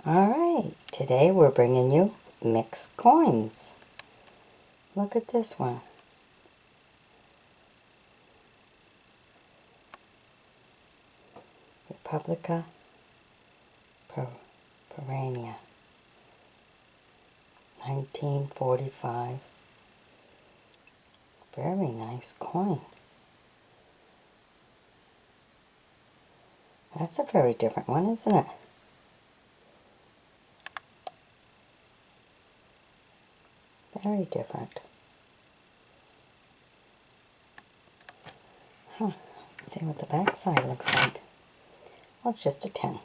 Alright, today we're bringing you mixed coins. Look at this one. Republica Perennia, 1945. Very nice coin. That's a very different one, isn't it? Very different. Huh. Let's see what the back side looks like. Well, it's just a 10.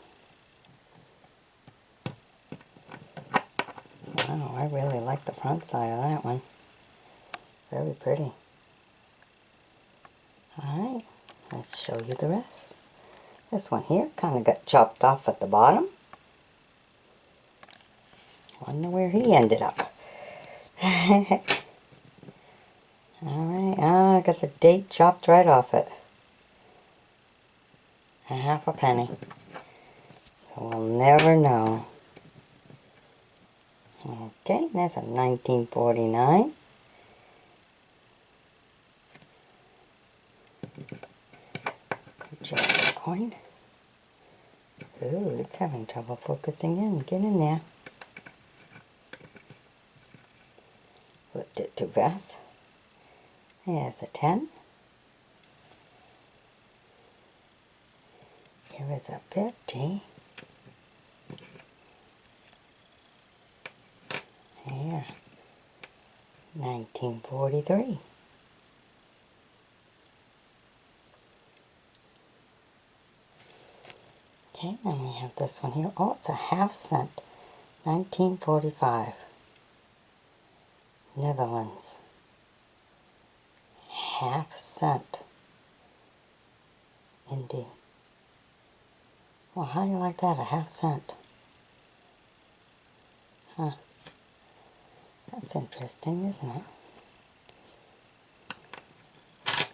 Wow, I really like the front side of that one. Very pretty. Alright, let's show you the rest. This one here kind of got chopped off at the bottom. Wonder where he ended up. Alright, I got the date chopped right off it. A half a penny. We'll never know. Okay, that's a 1949. Check the coin. Ooh, it's having trouble focusing in. Get in there. Flipped it too fast. There's a 10. Here is a 50. Here. 1943. Okay, then we have this one here. Oh, it's a half cent. 1945. Netherlands. Half cent. Indeed. Well, how do you like that? A half cent. Huh. That's interesting, isn't it?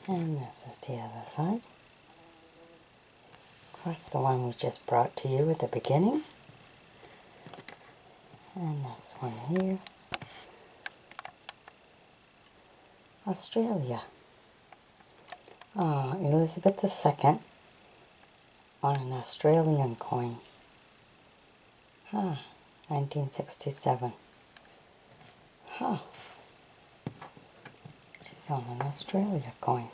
And this is the other side. Of course, the one we just brought to you at the beginning. And this one here. Australia. Elizabeth II on an Australian coin. 1967. She's on an Australia coin.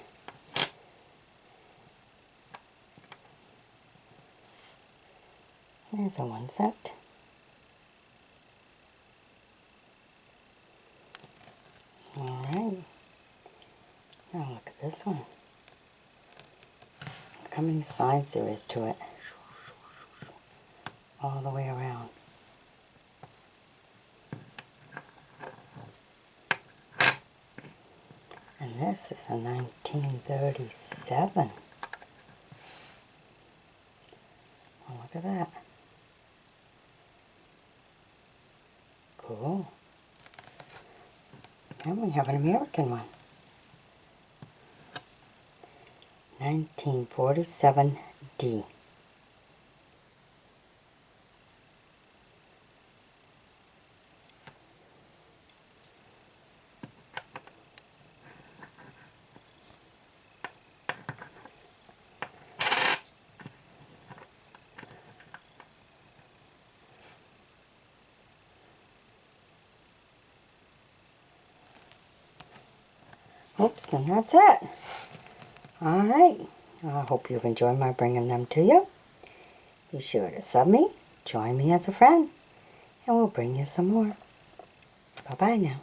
There's a 1 cent. Alright. Now look at this one. Look how many sides there is to it. All the way around. And this is a 1937. Oh, look at that. Cool. And we have an American one. 1947D. Oops, and that's it. Alright, I hope you've enjoyed my bringing them to you. Be sure to sub me, join me as a friend, and we'll bring you some more. Bye-bye now.